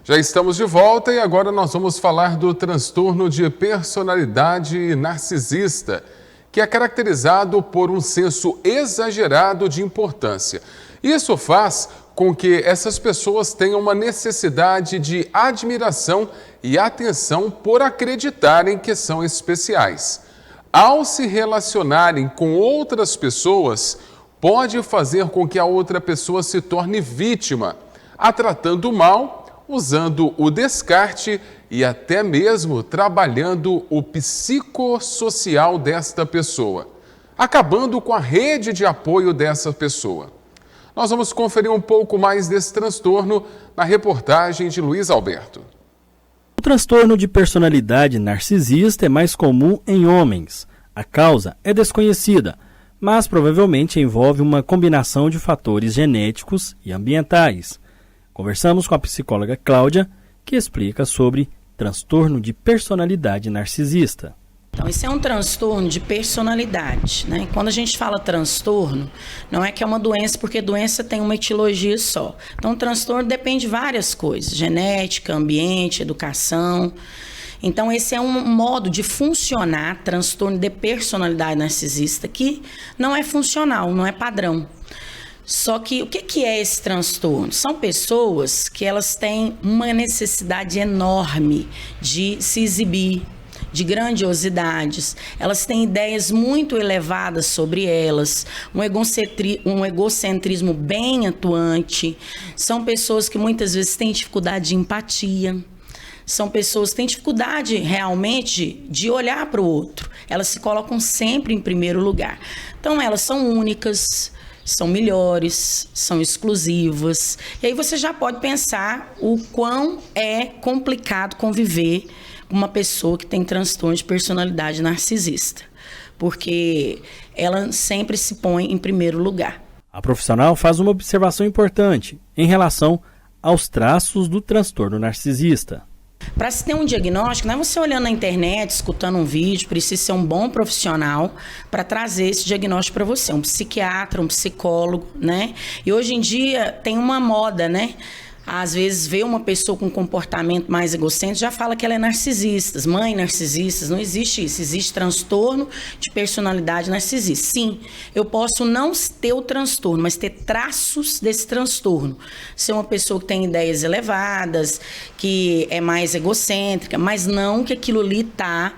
Já estamos de volta e agora nós vamos falar do transtorno de personalidade narcisista, que é caracterizado por um senso exagerado de importância. Isso faz com que essas pessoas tenham uma necessidade de admiração e atenção por acreditarem que são especiais. Ao se relacionarem com outras pessoas, pode fazer com que a outra pessoa se torne vítima, a tratando mal, usando o descarte e até mesmo trabalhando o psicossocial desta pessoa, acabando com a rede de apoio dessa pessoa. Nós vamos conferir um pouco mais desse transtorno na reportagem de Luiz Alberto. O transtorno de personalidade narcisista é mais comum em homens. A causa é desconhecida, mas provavelmente envolve uma combinação de fatores genéticos e ambientais. Conversamos com a psicóloga Cláudia, que explica sobre transtorno de personalidade narcisista. Então, esse é um transtorno de personalidade, né? Quando a gente fala transtorno, não é que é uma doença, porque doença tem uma etiologia só. Então, o transtorno depende de várias coisas, genética, ambiente, educação. Então, esse é um modo de funcionar, transtorno de personalidade narcisista, que não é funcional, não é padrão. Só que o que é esse transtorno? São pessoas que elas têm uma necessidade enorme de se exibir, de grandiosidades, elas têm ideias muito elevadas sobre elas, um egocentrismo bem atuante, são pessoas que muitas vezes têm dificuldade de empatia, são pessoas que têm dificuldade realmente de olhar para o outro, elas se colocam sempre em primeiro lugar. Então elas são únicas, são melhores, são exclusivas. E aí você já pode pensar o quão é complicado conviver com uma pessoa que tem transtorno de personalidade narcisista, porque ela sempre se põe em primeiro lugar. A profissional faz uma observação importante em relação aos traços do transtorno narcisista. Para se ter um diagnóstico, não é você olhando na internet, escutando um vídeo, precisa ser um bom profissional para trazer esse diagnóstico para você. Um psiquiatra, um psicólogo, né? E hoje em dia tem uma moda, né? Às vezes vê uma pessoa com um comportamento mais egocêntrico, já fala que ela é narcisista, mãe narcisista. Não existe isso, existe transtorno de personalidade narcisista. Sim, eu posso não ter o transtorno, mas ter traços desse transtorno. Ser uma pessoa que tem ideias elevadas, que é mais egocêntrica, mas não que aquilo ali está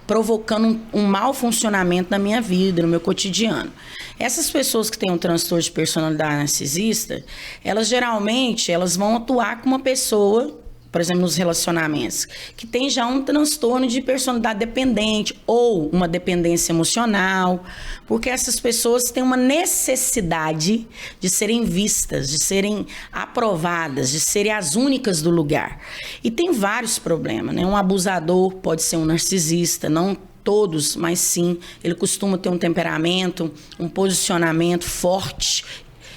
provocando um mau funcionamento na minha vida, no meu cotidiano. Essas pessoas que têm um transtorno de personalidade narcisista, elas geralmente vão atuar com uma pessoa, por exemplo, nos relacionamentos, que tem já um transtorno de personalidade dependente ou uma dependência emocional, porque essas pessoas têm uma necessidade de serem vistas, de serem aprovadas, de serem as únicas do lugar. E tem vários problemas, né? Um abusador pode ser um narcisista, não todos, mas sim, ele costuma ter um temperamento, um posicionamento forte,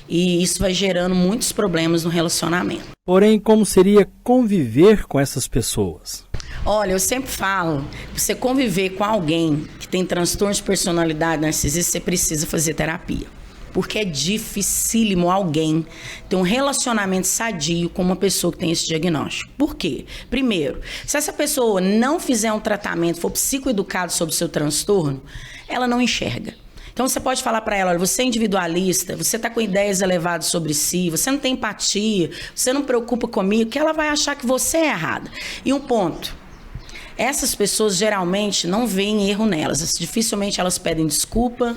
e isso vai gerando muitos problemas no relacionamento. Porém, como seria conviver com essas pessoas? Olha, eu sempre falo, você conviver com alguém que tem transtorno de personalidade narcisista, você precisa fazer terapia. Porque é dificílimo alguém ter um relacionamento sadio com uma pessoa que tem esse diagnóstico. Por quê? Primeiro, se essa pessoa não fizer um tratamento, for psicoeducado sobre o seu transtorno, ela não enxerga. Então você pode falar para ela, olha, você é individualista, você está com ideias elevadas sobre si, você não tem empatia, você não preocupa comigo, que ela vai achar que você é errada. E um ponto, essas pessoas geralmente não veem erro nelas, dificilmente elas pedem desculpa,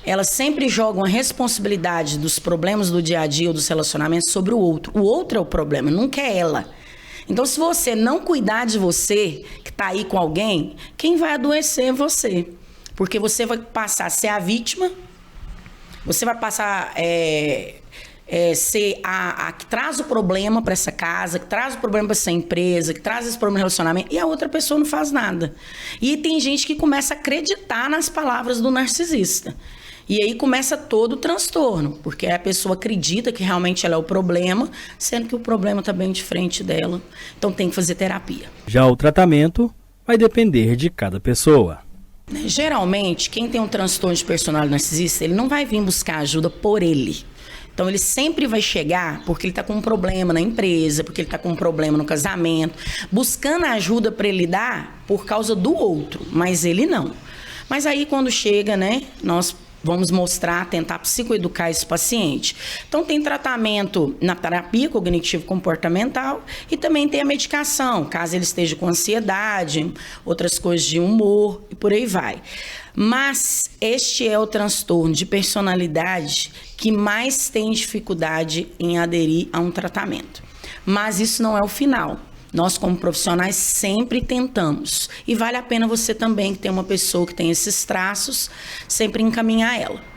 elas sempre jogam a responsabilidade dos problemas do dia a dia ou dos relacionamentos sobre o outro. O outro é o problema, nunca é ela. Então, se você não cuidar de você, que está aí com alguém, quem vai adoecer é você. Porque você vai passar a ser a vítima, você vai passar ser a que traz o problema para essa casa, que traz o problema para essa empresa, que traz esse problema no relacionamento, e a outra pessoa não faz nada. E tem gente que começa a acreditar nas palavras do narcisista. E aí começa todo o transtorno, porque a pessoa acredita que realmente ela é o problema, sendo que o problema está bem de frente dela. Então tem que fazer terapia. Já o tratamento vai depender de cada pessoa. Geralmente, quem tem um transtorno de personalidade narcisista, ele não vai vir buscar ajuda por ele. Então, ele sempre vai chegar porque ele está com um problema na empresa, porque ele está com um problema no casamento, buscando ajuda para ele lidar por causa do outro, mas ele não. Mas aí, quando chega, né, nós vamos mostrar, tentar psicoeducar esse paciente. Então, tem tratamento na terapia cognitivo-comportamental e também tem a medicação, caso ele esteja com ansiedade, outras coisas de humor e por aí vai. Mas este é o transtorno de personalidade que mais tem dificuldade em aderir a um tratamento. Mas isso não é o final. Nós, como profissionais, sempre tentamos. E vale a pena você também, que tem uma pessoa que tem esses traços, sempre encaminhar ela.